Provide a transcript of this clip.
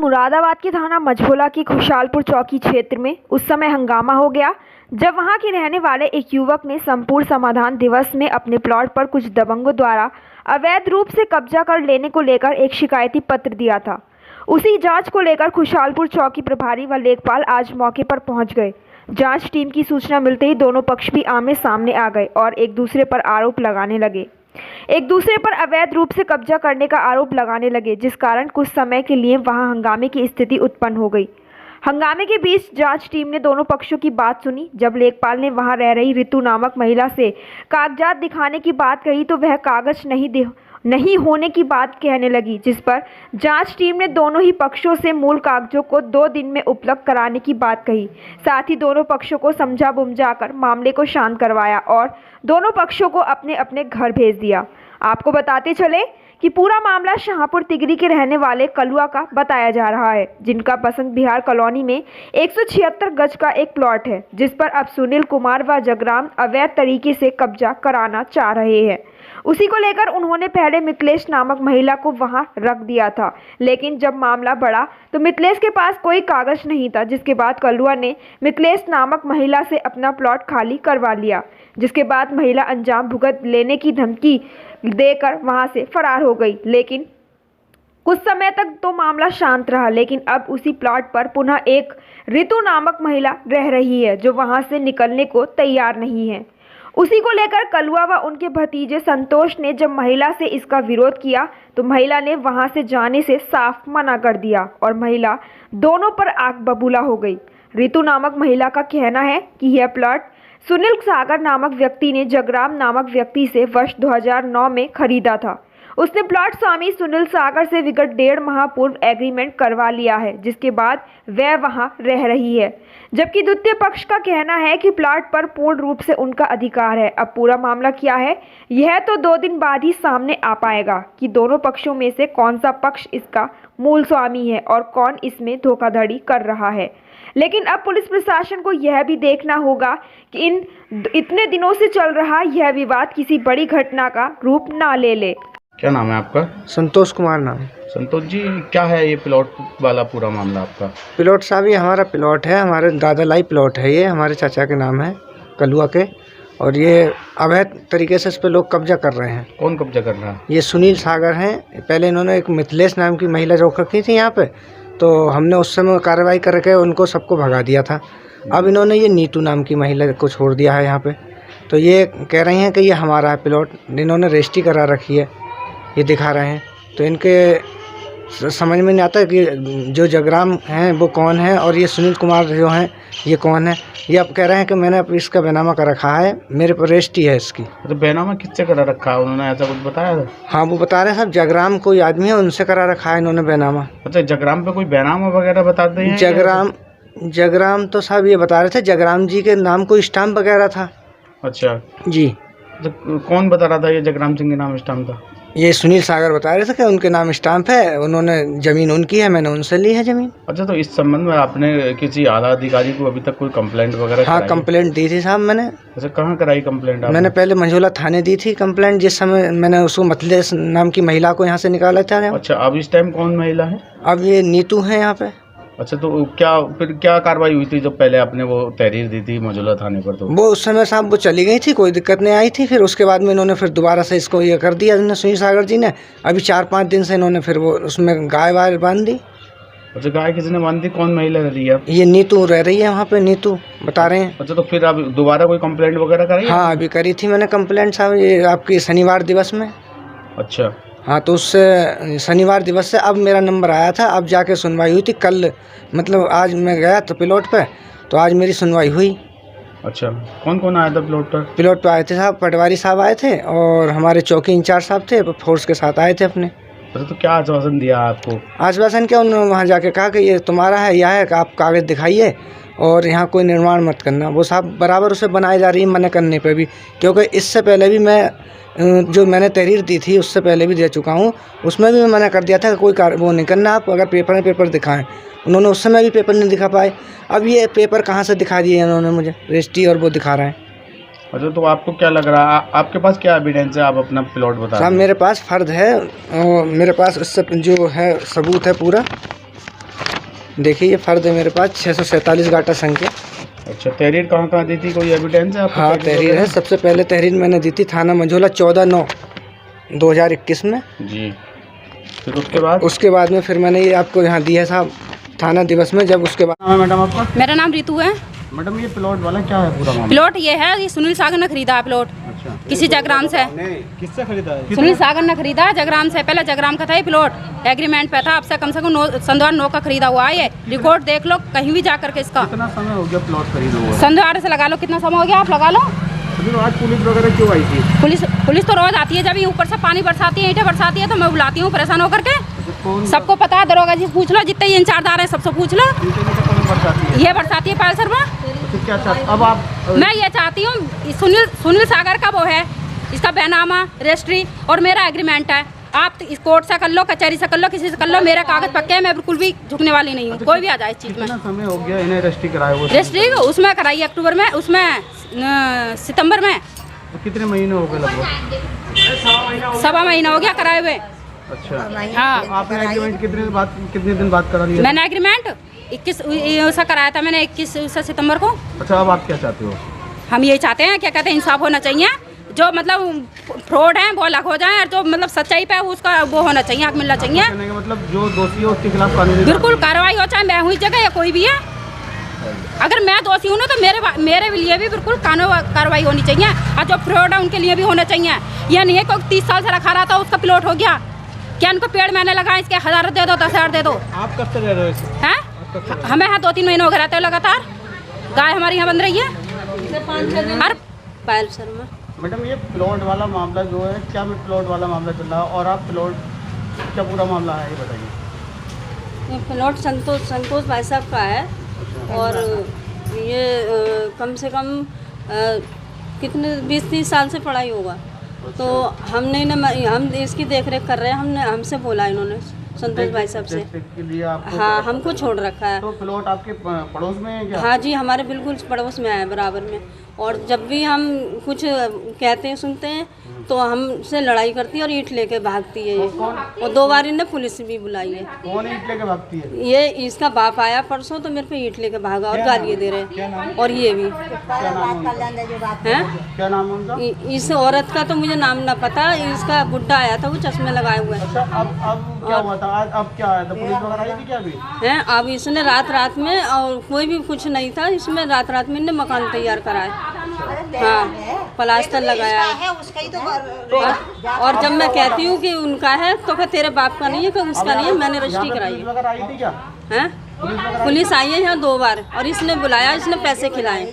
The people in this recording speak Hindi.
मुरादाबाद के थाना मझोला की खुशालपुर चौकी क्षेत्र में उस समय हंगामा हो गया जब वहां के रहने वाले एक युवक ने संपूर्ण समाधान दिवस में अपने प्लॉट पर कुछ दबंगों द्वारा अवैध रूप से कब्जा कर लेने को लेकर एक शिकायती पत्र दिया था। उसी जांच को लेकर खुशालपुर चौकी प्रभारी व लेखपाल आज मौके पर पहुंच गए। जांच टीम की सूचना मिलते ही दोनों पक्ष भी आमने सामने आ गए और एक दूसरे पर आरोप लगाने लगे। एक दूसरे पर अवैध रूप से कब्जा करने का आरोप लगाने लगे, जिस कारण कुछ समय के लिए वहां हंगामे की स्थिति उत्पन्न हो गई। हंगामे के बीच जांच टीम ने दोनों पक्षों की बात सुनी। जब लेखपाल ने वहां रह रही रितु नामक महिला से कागजात दिखाने की बात कही तो वह कागज नहीं होने की बात कहने लगी, जिस पर जांच टीम ने दोनों ही पक्षों से मूल कागजों को 2 दिन में उपलब्ध कराने की बात कही। साथ ही दोनों पक्षों को समझा बुझाकर मामले को शांत करवाया और दोनों पक्षों को अपने अपने घर भेज दिया। आपको बताते चले कि पूरा मामला शाहपुर तिगरी के रहने वाले कलुआ का बताया जा रहा है, जिनका बसंत विहार कॉलोनी में 176 गज का एक प्लॉट है, जिस पर अब सुनील कुमार व जगराम अवैध तरीके से कब्जा कराना चाह रहे हैं। उसी को लेकर उन्होंने पहले मिथिलेश नामक महिला को वहां रख दिया था, लेकिन जब मामला बढ़ा तो मिथिलेश के पास कोई कागज नहीं था, जिसके बाद कलुआ ने मिथिलेश नामक महिला से अपना प्लॉट खाली करवा लिया, जिसके बाद महिला अंजाम भुगत लेने की धमकी देकर वहां से फरार हो गई। लेकिन कुछ समय तक तो मामला शांत रहा, लेकिन अब उसी प्लॉट पर पुनः एक रितु नामक महिला रह रही है, जो वहां से निकलने को तैयार नहीं है। उसी को लेकर कलुआ व उनके भतीजे संतोष ने जब महिला से इसका विरोध किया तो महिला ने वहां से जाने से साफ मना कर दिया और महिला दोनों पर आग बबूला हो गई। रितु नामक महिला का कहना है कि यह प्लॉट सुनील सागर नामक व्यक्ति ने जगराम नामक व्यक्ति से वर्ष 2009 में खरीदा था। उसने प्लॉट स्वामी सुनील सागर से विगत 1.5 माह पूर्व एग्रीमेंट करवा लिया है, जिसके बाद वह वहां रह रही है। जबकि द्वितीय पक्ष का कहना है कि प्लॉट पर पूर्ण रूप से उनका अधिकार है। अब पूरा मामला क्या है, यह तो 2 दिन बाद ही सामने आ पाएगा कि दोनों पक्षों में से कौन सा पक्ष इसका मूल स्वामी है और कौन इसमें धोखाधड़ी कर रहा है। लेकिन अब पुलिस प्रशासन को यह भी देखना होगा कि इतने दिनों से चल रहा यह विवाद किसी बड़ी घटना का रूप ना ले ले। क्या नाम है आपका? संतोष कुमार नाम। संतोष जी, क्या है ये प्लॉट वाला पूरा मामला आपका? प्लॉट साहब ये हमारा प्लॉट है, हमारे दादा लाई प्लॉट है, ये हमारे चाचा के नाम है कलुआ के, और ये अवैध तरीके से इस पे लोग कब्जा कर रहे हैं। कौन कब्जा कर रहा है? ये सुनील सागर हैं। पहले इन्होंने एक मिथिलेश नाम की महिला रोक रखी थी यहाँ पे, तो हमने उस समय कार्रवाई करके उनको सबको भगा दिया था। अब इन्होंने ये नीतू नाम की महिला को छोड़ दिया है यहाँ पे, तो ये कह रही हैं कि ये हमारा है प्लॉट। इन्होंने रजिस्ट्री करा रखी है, ये दिखा रहे हैं। तो इनके समझ में नहीं आता कि जो जगराम हैं वो कौन है और ये सुनील कुमार जो हैं ये कौन है। ये अब कह रहे हैं कि मैंने इसका बैनामा कर रखा है, मेरे पर रजिस्ट्री है इसकी। तो बैनामा किससे करा रखा है? उन्होंने ऐसा कुछ बताया था? हाँ, वो बता रहे हैं साहब, जगराम कोई आदमी है उनसे करा रखा है इन्होंने बैनामा। अच्छा, जगराम पे कोई बैनामा वगैरह बताते हैं? जगराम तो साहब ये बता रहे थे जगराम जी के नाम कोई स्टाम्प वगैरह था। अच्छा जी। तो कौन बता रहा था ये जगराम सिंह के नाम स्टाम्प था? ये सुनील सागर बता रहे थे कि उनके नाम स्टाम्प है, उन्होंने ज़मीन उनकी है, मैंने उनसे ली है ज़मीन। अच्छा, तो इस संबंध में आपने किसी आला अधिकारी को अभी तक कोई कंप्लेंट वगैरह? हाँ, कंप्लेंट दी थी साहब मैंने। अच्छा, कहाँ कराई कंप्लेंट आपने? मैंने पहले मंझोला थाने दी थी कंप्लेंट, जिस समय मैंने उसको मिथिलेश नाम की महिला को यहाँ से निकाला था। अच्छा, अब इस टाइम कौन महिला है? अब ये नीतू है यहाँ पे। अच्छा, तो फिर क्या कार्रवाई हुई थी जब पहले आपने वो तहरीर दी थी मझोला थाने पर? तो वो उस समय साहब वो चली गई थी, कोई दिक्कत नहीं आई थी। फिर उसके बाद में इन्होंने फिर दोबारा से इसको ये कर दिया सुनील सागर जी ने। अभी 4-5 दिन से इन्होंने फिर वो उसमें गाय वाय बांध दी। अच्छा, गाय किसने बांध दी? कौन महिला रह रही है? ये नीतू रह रही है वहाँ पे, नीतू बता रहे हैं। अच्छा, तो फिर आप दोबारा कोई कंप्लेंट वगैरह कराई? हाँ, अभी करी थी मैंने कंप्लेंट साहब, ये आपकी शनिवार दिवस में। अच्छा। हाँ, तो उससे शनिवार दिवस से अब मेरा नंबर आया था, अब जाके सुनवाई हुई थी कल। मतलब आज मैं गया तो प्लॉट पे, तो आज मेरी सुनवाई हुई। अच्छा, कौन कौन आया था प्लॉट पर? प्लॉट पे आए थे साहब, पटवारी साहब आए थे और हमारे चौकी इंचार्ज साहब थे, फोर्स के साथ आए थे अपने। अच्छा, तो क्या आश्वासन दिया आपको? आश्वासन क्या, उन्होंने वहाँ जाके कहा कि ये तुम्हारा है, यह है कि आप कागज़ दिखाइए और यहाँ कोई निर्माण मत करना। वो साहब बराबर उसे बनाए जा रही है मना करने पे भी, क्योंकि इससे पहले भी मैं जो मैंने तहरीर दी थी उससे पहले भी दे चुका हूँ, उसमें भी मैं मना कर दिया था कि कोई वो नहीं करना, आप अगर पेपर दिखाएं। उन्होंने उस समय भी पेपर नहीं दिखा पाए। अब ये पेपर कहाँ से दिखा दिए इन्होंने मुझे, रजिस्ट्री और वो दिखा रहे हैं। अच्छा, तो आपको क्या लग रहा है, आपके पास क्या एविडेंस है? आप अपना प्लॉट बता। साहब मेरे पास फर्द है और मेरे पास इससे जो है सबूत है पूरा। देखिए ये फर्द है मेरे पास 647 गाटा संख्या। अच्छा, तहरीर कहाँ दी थी, कोई एविडेंस है आपके हाँ पास? तहरीर है। सबसे पहले तहरीर मैंने दी थी थाना मंझोला 14/9/2021 में जी। फिर उसके बाद में फिर मैंने ये आपको यहाँ दिया साहब थाना दिवस में। जब उसके बाद हाँ मैडम आपका? मेरा नाम रितु है। मैडम ये प्लॉट वाला क्या है पूरा मामला? प्लॉट ये है, ये सुनील सागर ने खरीदा है प्लॉट। अच्छा, किसी जगराम से। किससे खरीदा है? सुनील सागर ने खरीदा है जगराम से। पहले जगराम का था ये प्लॉट, एग्रीमेंट पे था। अब से कम 9 का खरीदा हुआ है। ये रिकॉर्ड देख लो कहीं भी जा करके इसका। कितना समय हो गया प्लॉट खरीदा हुआ? संध्यार से लगा लो, कितना समय हो गया आप लगा लो। तो आज पुलिस वगैरह क्यों आई थी? पुलिस तो रोज आती है, जब ये ऊपर से पानी बरसाती है, ईंटें बरसाती है तो मैं बुलाती हूँ परेशान होकर के। सबको पता है, दरोगा जी पूछ लो, जितने इंचार्जदार है सबसे पूछ लो। ये बरसाती है पालसर में। क्या चाहते अब आप? मैं ये चाहती हूँ, सुनील सागर का वो है, इसका बैनामा रजिस्ट्री और मेरा एग्रीमेंट है। आप इस कोर्ट से कर लो, कचहरी से कर लो, किसी से कर लो, मेरे कागज पक्के हैं। मैं बिल्कुल भी झुकने वाली नहीं हूँ, कोई भी आ जाए इस चीज़ में। कितना समय हो गया इन्हें रजिस्ट्री कराए हुए? रजिस्ट्री उसमें कराई अक्टूबर में, उसमें सितंबर में। तो कितने महीने हो गए लगभग? 1.25 महीना हो गया कराए हुए। अच्छा हाँ। तो आपने एग्रीमेंट कितने दिन बाद करा लिया? मैंने एग्रीमेंट 21 से कराया था, मैंने 21 सितंबर को। अच्छा, अब आप क्या चाहते हो? हम यही चाहते हैं, क्या कहते हैं, इंसाफ होना चाहिए। जो मतलब फ्रॉड है वो अलग हो जाए, और जो मतलब सच्चाई पे है उसका वो होना चाहिए, हक मिलना चाहिए। कहने का मतलब जो दोषी हो उसके खिलाफ कानूनी बिल्कुल कार्रवाई हो, चाहे मैं हुई जगह या कोई भी है। अगर मैं दोषी हूँ ना तो मेरे लिए भी बिल्कुल कार्रवाई होनी चाहिए, और जो फ्रॉड है उनके लिए भी होना चाहिए। यह नहीं है कोई 30 साल से रखा रहा था उसका प्लॉट हो गया, क्या उनको पेड़ मैंने लगाए, इसके 1000 दे दो, 10,000 दे दो। आप कब से रह रहे हो? हैं हमें यहाँ 2-3 महीने हो गए रहते हो लगातार। गाय हमारी यहाँ बंद रही है। हर पायल शर्मा। मैडम ये प्लॉट वाला मामला जो है, क्या में प्लॉट वाला मामला चल रहा है और आप प्लॉट क्या पूरा मामला है ये बताइए। ये प्लॉट संतोष भाई साहब का है, और ये कम से कम कितने 20-30 साल से पढ़ाई होगा। तो हमने हम इसकी देखरेख कर रहे हैं, हमसे बोला इन्होंने संतोष भाई साहब से। के लिए आपको हाँ, हमको छोड़ रखा है। तो प्लॉट आपके पड़ोस में है क्या? हाँ जी, हमारे बिल्कुल पड़ोस में है, बराबर में। और जब भी हम कुछ कहते हैं सुनते हैं तो हमसे लड़ाई करती है और ईंट लेके भागती है ये। और 2 बार इन्हें पुलिस भी बुलाई है। कौन ईंट लेके भागती है? ये इसका बाप आया परसों तो मेरे पे ईंट लेके भागा और गालियाँ दे रहे हैं। और ये भी हैं। क्या नाम है उनका? इस औरत का तो मुझे नाम ना पता, इसका बुड्ढा आया था, वो चश्मे लगाए हुए अच्छा, अब क्या हुआ था? अब क्या आया था? पुलिस वगैरह आई थी क्या अभी? हैं। अब इसने रात में, और कोई भी कुछ नहीं था इसमें, रात में इन्हें मकान तैयार कराया। हाँ, प्लास्टर लगाया है। और जब मैं कहती हूँ कि उनका है तो फिर तेरे बाप का नहीं है, कि उसका नहीं है, मैंने रजिस्ट्री कराई है। पुलिस वगैरह आई थी क्या? हैं? पुलिस आई है यहाँ 2 बार, और इसने बुलाया, इसने पैसे खिलाए।